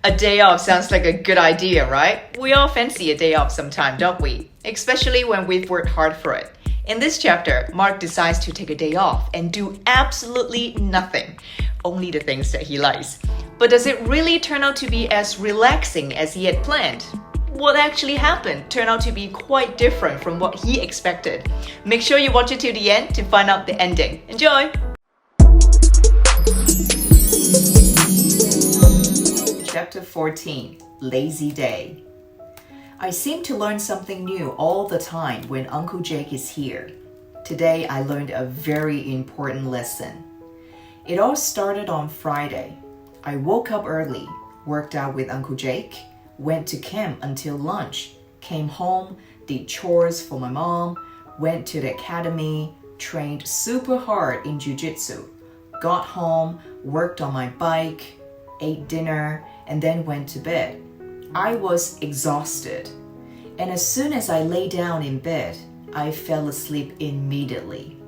A day off sounds like a good idea, right? We all fancy a day off sometime, don't we? Especially when we've worked hard for it. In this chapter, Marc decides to take a day off and do absolutely nothing, only the things that he likes. But does it really turn out to be as relaxing as he had planned? What actually happened turned out to be quite different from what he expected. Make sure you watch it to the end to find out the ending. Enjoy! Chapter 14, Lazy Day. I seem to learn something new all the time when Uncle Jake is here. Today I learned a very important lesson. It all started on Friday. I woke up early, worked out with Uncle Jake, went to camp until lunch, came home, did chores for my mom, went to the academy, trained super hard in jiu-jitsu, got home, worked on my bike, ate dinner, and then went to bed. I was exhausted, and as soon as I lay down in bed, I fell asleep immediately.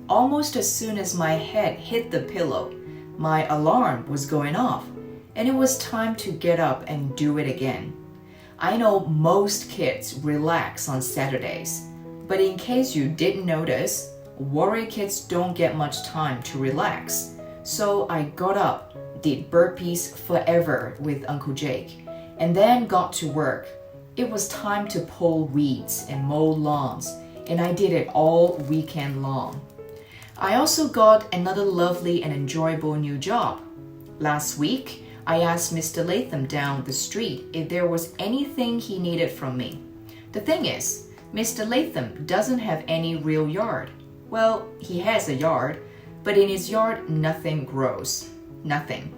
Almost as soon as my head hit the pillow, my alarm was going off, and it was time to get up and do it again. I know most kids relax on Saturdays, but in case you didn't notice, warrior kids don't get much time to relax. So I got up, did burpees forever with Uncle Jake, and then got to work. It was time to pull weeds and mow lawns, and I did it all weekend long. I also got another lovely and enjoyable new job. Last week, I asked Mr. Latham down the street if there was anything he needed from me. The thing is, Mr. Latham doesn't have any real yard. Well, he has a yard, but in his yard nothing grows. Nothing.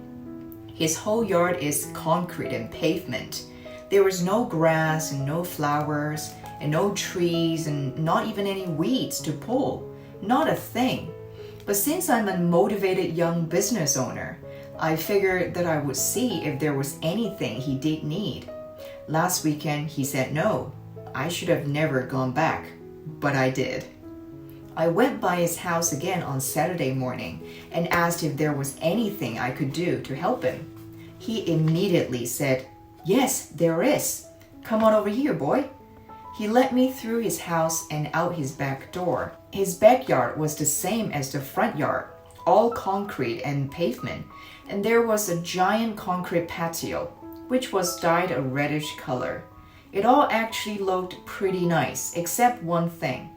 His whole yard is concrete and pavement. There is no grass and no flowers and no trees and not even any weeds to pull. Not a thing. But since I'm a motivated young business owner, I figured that I would see if there was anything he did need. Last weekend he said no. I should have never gone back, but I did. I went by his house again on Saturday morning and asked if there was anything I could do to help him. He immediately said, "Yes, there is. Come on over here, boy." He led me through his house and out his back door. His backyard was the same as the front yard, all concrete and pavement, and there was a giant concrete patio, which was dyed a reddish color. It all actually looked pretty nice, except one thing.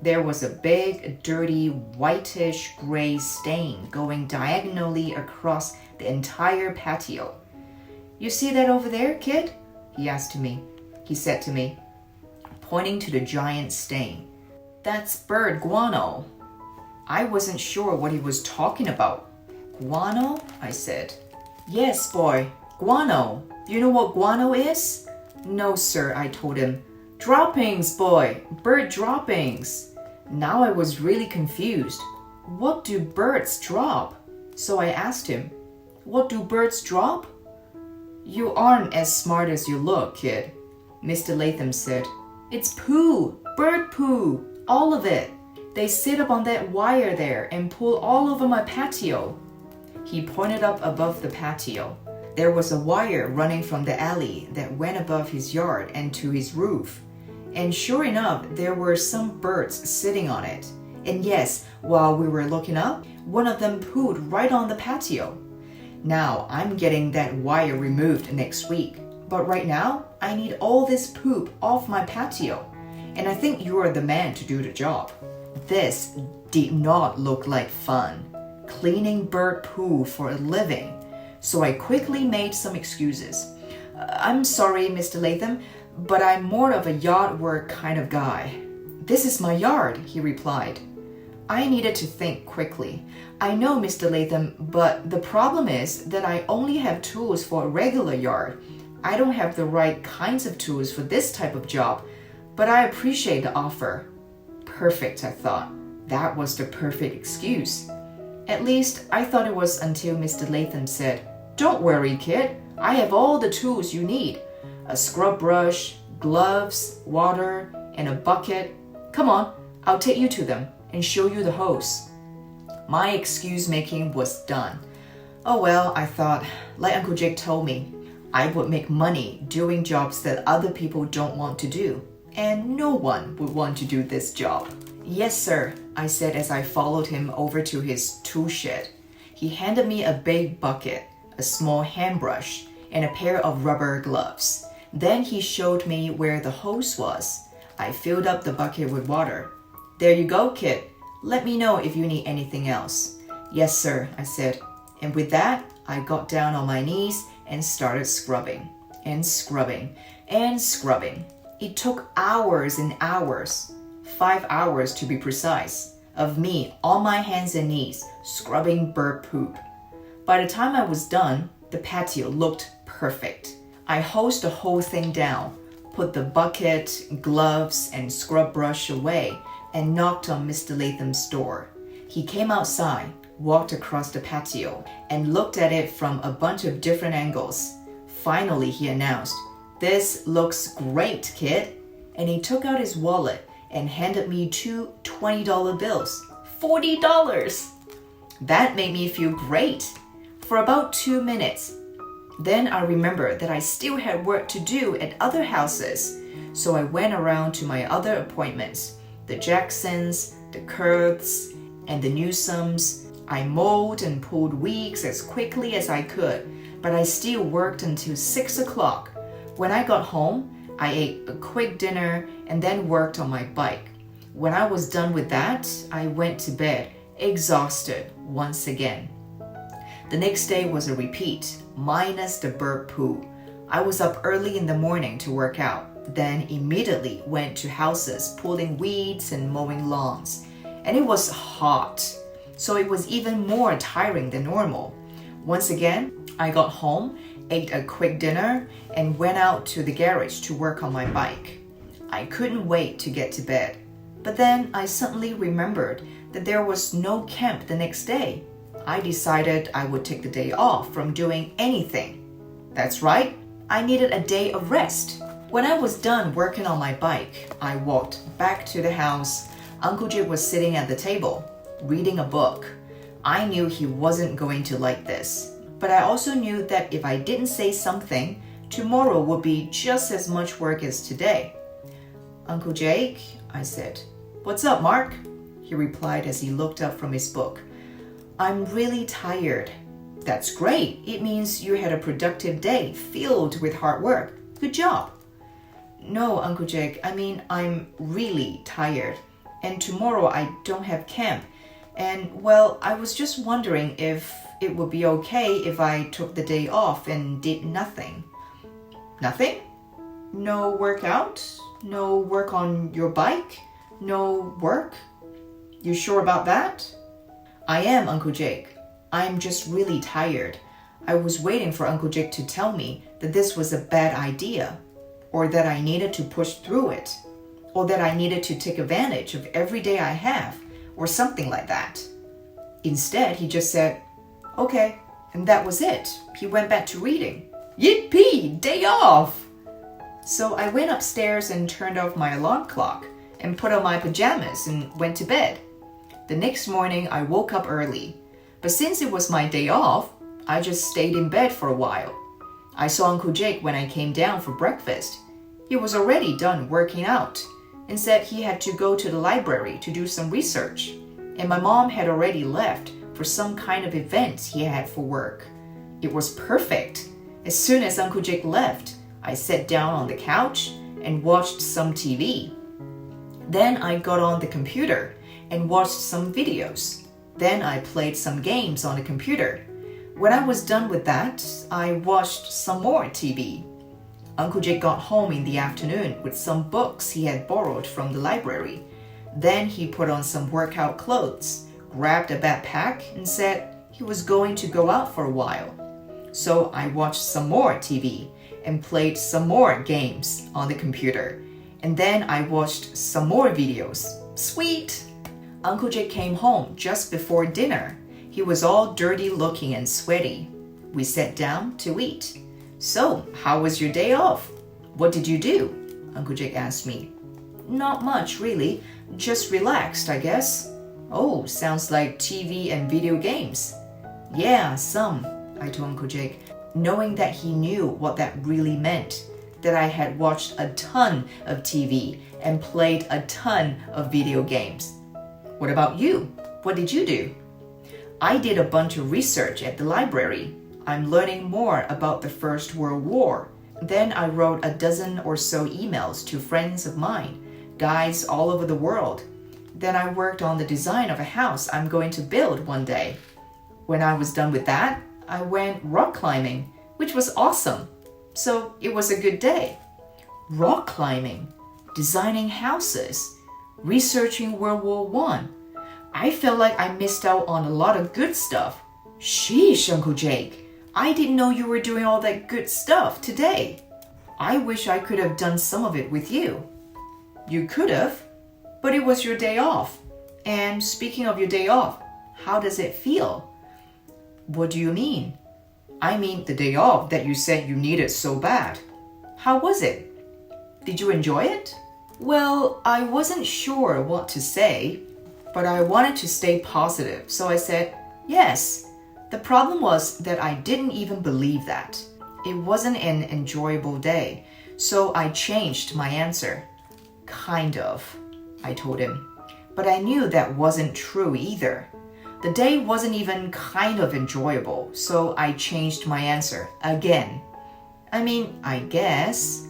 There was a big, dirty, whitish gray stain going diagonally across the entire patio. "You see that over there, kid?" he said to me, pointing to the giant stain. "That's bird guano." I wasn't sure what he was talking about. "Guano?" I said. "Yes, boy, guano. You know what guano is?" "No, sir," I told him. "Droppings, boy, bird droppings." Now I was really confused. What do birds drop? So I asked him, "What do birds drop?" "You aren't as smart as you look, kid," Mr. Latham said. "It's poo, bird poo, all of it. They sit up on that wire there and pull all over my patio." He pointed up above the patio. There was a wire running from the alley that went above his yard and to his roof. And sure enough, there were some birds sitting on it. And yes, while we were looking up, one of them pooed right on the patio. Now, I'm getting that wire removed next week. But right now, I need all this poop off my patio. And I think you are the man to do the job. This did not look like fun. Cleaning bird poo for a living. So I quickly made some excuses. "I'm sorry, Mr. Latham, but I'm more of a yard work kind of guy." "This is my yard," he replied. I needed to think quickly. "I know, Mr. Latham, but the problem is that I only have tools for a regular yard. I don't have the right kinds of tools for this type of job, but I appreciate the offer." Perfect, I thought. That was the perfect excuse. At least, I thought it was until Mr. Latham said, "Don't worry, kid. I have all the tools you need. A scrub brush, gloves, water, and a bucket. Come on, I'll take you to them and show you the hose." My excuse making was done. Oh well, I thought, like Uncle Jake told me, I would make money doing jobs that other people don't want to do, and no one would want to do this job. Yes, sir, I said as I followed him over to his tool shed. He handed me a big bucket, a small hand brush, and a pair of rubber gloves. Then he showed me where the hose was. I filled up the bucket with water. There you go, kid. Let me know if you need anything else. Yes, sir, I said. And with that, I got down on my knees and started scrubbing, and scrubbing, and scrubbing. It took hours and hours, 5 hours to be precise, of me on my hands and knees scrubbing bird poop. By the time I was done, the patio looked perfect. I hosed the whole thing down, put the bucket, gloves, and scrub brush away, and knocked on Mr. Latham's door. He came outside, walked across the patio, and looked at it from a bunch of different angles. Finally, he announced, "This looks great, kid." And he took out his wallet and handed me 2 $20 bills. $40! That made me feel great. For about 2 minutes. Then I remembered that I still had work to do at other houses, so I went around to my other appointments, the Jacksons, the Kurths, and the Newsomes. I mowed and pulled weeds as quickly as I could, but I still worked until 6 o'clock. When I got home, I ate a quick dinner and then worked on my bike. When I was done with that, I went to bed, exhausted once again. The next day was a repeat, minus the bird poo. I was up early in the morning to work out, then immediately went to houses pulling weeds and mowing lawns. And it was hot, so it was even more tiring than normal. Once again, I got home, ate a quick dinner, and went out to the garage to work on my bike. I couldn't wait to get to bed. But then I suddenly remembered that there was no camp the next day. I decided I would take the day off from doing anything. That's right, I needed a day of rest. When I was done working on my bike, I walked back to the house. Uncle Jake was sitting at the table, reading a book. I knew he wasn't going to like this, but I also knew that if I didn't say something, tomorrow would be just as much work as today. "Uncle Jake," I said. "What's up, Marc?" He replied as he looked up from his book. "I'm really tired." "That's great. It means you had a productive day filled with hard work. Good job." "No, Uncle Jake, I mean, I'm really tired. And tomorrow I don't have camp. And, well, I was just wondering if it would be okay if I took the day off and did nothing." "Nothing? No workout? No work on your bike? No work? You sure about that?" "I am, Uncle Jake. I'm just really tired. I was waiting for Uncle Jake to tell me that this was a bad idea, or that I needed to push through it, or that I needed to take advantage of every day I have, or something like that." Instead, he just said, "Okay," and that was it. He went back to reading. Yippee! Day off! So I went upstairs and turned off my alarm clock and put on my pajamas and went to bed. The next morning, I woke up early. But since it was my day off, I just stayed in bed for a while. I saw Uncle Jake when I came down for breakfast. He was already done working out and said he had to go to the library to do some research. And my mom had already left for some kind of event he had for work. It was perfect. As soon as Uncle Jake left, I sat down on the couch and watched some TV. Then I got on the computer and watched some videos. Then I played some games on the computer. When I was done with that, I watched some more TV. Uncle Jake got home in the afternoon with some books he had borrowed from the library. Then he put on some workout clothes, grabbed a backpack, and said he was going to go out for a while. So I watched some more TV and played some more games on the computer. And then I watched some more videos. Sweet! Uncle Jake came home just before dinner. He was all dirty looking and sweaty. We sat down to eat. "So, how was your day off? What did you do?" Uncle Jake asked me. "Not much, really. Just relaxed, I guess." "Oh, sounds like TV and video games." "Yeah, some," I told Uncle Jake. knowing that he knew what that really meant, that I had watched a ton of TV and played a ton of video games. What about you? What did you do? I did a bunch of research at the library. I'm learning more about the First World War. Then I wrote a dozen or so emails to friends of mine, guys all over the world. Then I worked on the design of a house I'm going to build one day. When I was done with that, I went rock climbing, which was awesome. So it was a good day. Rock climbing, designing houses, researching World War I. I felt like I missed out on a lot of good stuff. Sheesh, Uncle Jake. I didn't know you were doing all that good stuff today. I wish I could have done some of it with you. You could have, but it was your day off. And speaking of your day off, how does it feel? What do you mean? I mean the day off that you said you needed so bad. How was it? Did you enjoy it? Well, I wasn't sure what to say, but I wanted to stay positive, so I said, yes. The problem was that I didn't even believe that. It wasn't an enjoyable day, so I changed my answer. Kind of, I told him. But I knew that wasn't true either. The day wasn't even kind of enjoyable, so I changed my answer again. I mean, I guess.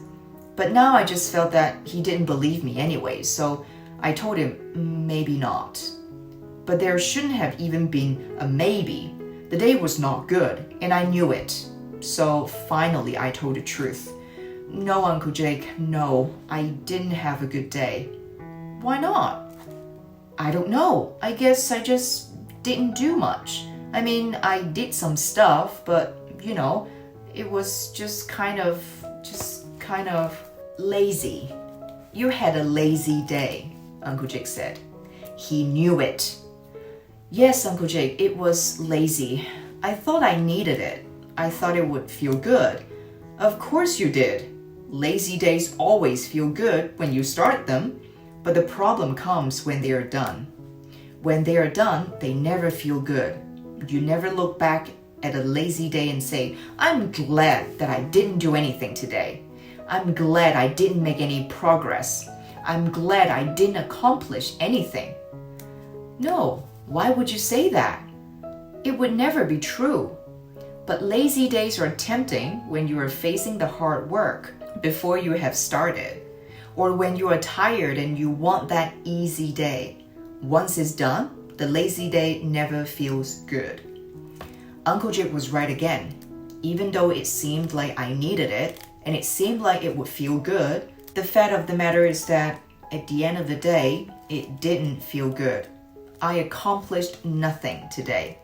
But now I just felt that he didn't believe me anyway, so I told him maybe not. But there shouldn't have even been a maybe. The day was not good, and I knew it. So finally I told the truth. No, Uncle Jake, no, I didn't have a good day. Why not? I don't know. I guess I just didn't do much. I mean, I did some stuff, but, it was just kind of lazy. You had a lazy day, Uncle Jake said. He knew it. Yes, Uncle Jake, it was lazy. I thought I needed it. I thought it would feel good. Of course you did. Lazy days always feel good when you start them, but the problem comes when they are done. When they are done, they never feel good. You never look back at a lazy day and say, I'm glad that I didn't do anything today. I'm glad I didn't make any progress. I'm glad I didn't accomplish anything. No, why would you say that? It would never be true. But lazy days are tempting when you are facing the hard work before you have started, or when you are tired and you want that easy day. Once it's done, the lazy day never feels good. Uncle Jake was right again. Even though it seemed like I needed it, and it seemed like it would feel good, the fact of the matter is that at the end of the day, it didn't feel good. I accomplished nothing today.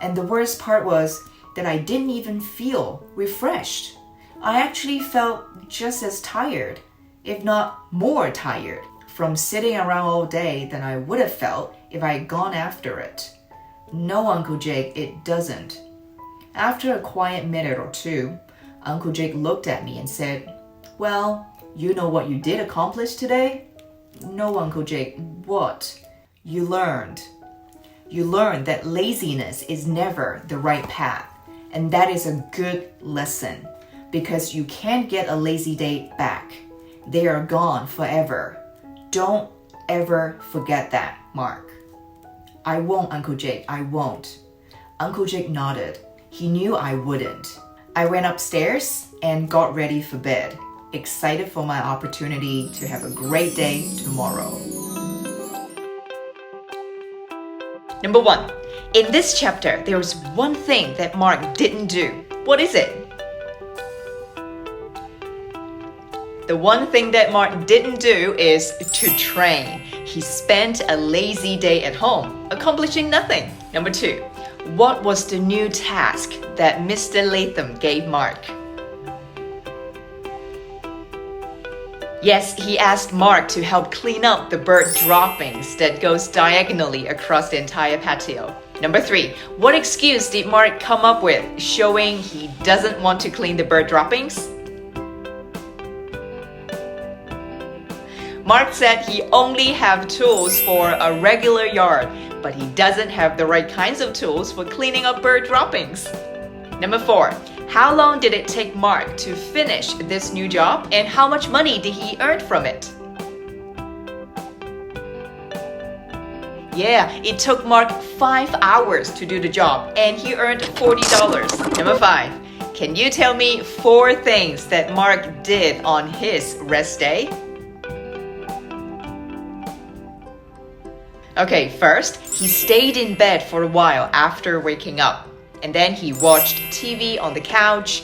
And the worst part was that I didn't even feel refreshed. I actually felt just as tired, if not more tired, from sitting around all day than I would have felt if I had gone after it. No, Uncle Jake, it doesn't. After a quiet minute or two, Uncle Jake looked at me and said, well, you know what you did accomplish today? No, Uncle Jake, what? You learned. You learned that laziness is never the right path, and that is a good lesson, because you can't get a lazy day back. They are gone forever. Don't ever forget that, Mark. I won't, Uncle Jake, I won't. Uncle Jake nodded. He knew I wouldn't. I went upstairs and got ready for bed, excited for my opportunity to have a great day tomorrow. Number 1. In this chapter, there is one thing that Mark didn't do. What is it? The one thing that Mark didn't do is to train. He spent a lazy day at home, accomplishing nothing. Number 2. What was the new task that Mr. Latham gave Mark? Yes, he asked Mark to help clean up the bird droppings that goes diagonally across the entire patio. Number 3. What excuse did Mark come up with showing he doesn't want to clean the bird droppings? Mark said he only have tools for a regular yard, but he doesn't have the right kinds of tools for cleaning up bird droppings. Number 4. How long did it take Mark to finish this new job, and how much money did he earn from it? Yeah, it took Mark 5 hours to do the job, and he earned $40. Number 5. Can you tell me 4 things that Mark did on his rest day? Okay, first, he stayed in bed for a while after waking up. And then he watched TV on the couch,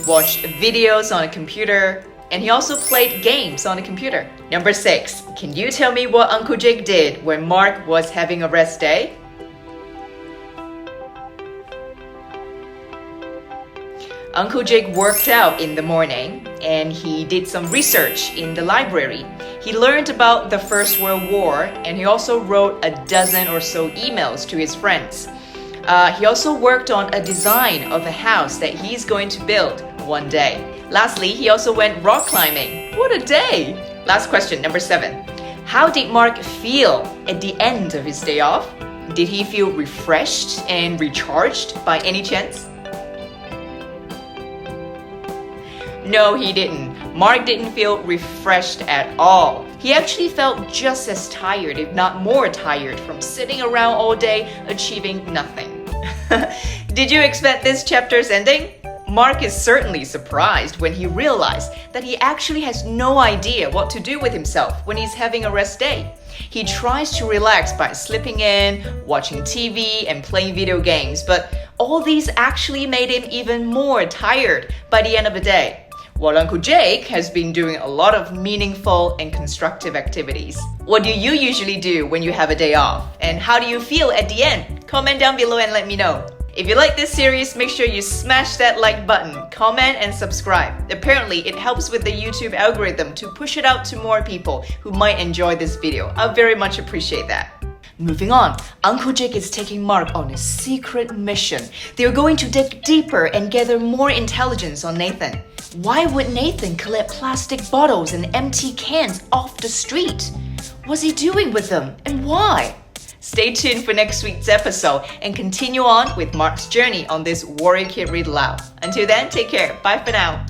watched videos on a computer, and he also played games on the computer. Number 6, can you tell me what Uncle Jake did when Mark was having a rest day? Uncle Jake worked out in the morning, and he did some research in the library. He learned about the First World War, and he also wrote a dozen or so emails to his friends. He also worked on a design of a house that he's going to build one day. Lastly, he also went rock climbing. What a day! Last question, number 7. How did Mark feel at the end of his day off? Did he feel refreshed and recharged by any chance? No, he didn't. Mark didn't feel refreshed at all. He actually felt just as tired, if not more tired, from sitting around all day achieving nothing. Did you expect this chapter's ending? Mark is certainly surprised when he realized that he actually has no idea what to do with himself when he's having a rest day. He tries to relax by sleeping in, watching TV, and playing video games, but all these actually made him even more tired by the end of the day. While Uncle Jake has been doing a lot of meaningful and constructive activities. What do you usually do when you have a day off? And how do you feel at the end? Comment down below and let me know. If you like this series, make sure you smash that like button, comment, and subscribe. Apparently, it helps with the YouTube algorithm to push it out to more people who might enjoy this video. I very much appreciate that. Moving on, Uncle Jake is taking Mark on a secret mission. They're going to dig deeper and gather more intelligence on Nathan. Why would Nathan collect plastic bottles and empty cans off the street? What's he doing with them, and why? Stay tuned for next week's episode and continue on with Mark's journey on this Warrior Kid Read Aloud. Until then, take care. Bye for now.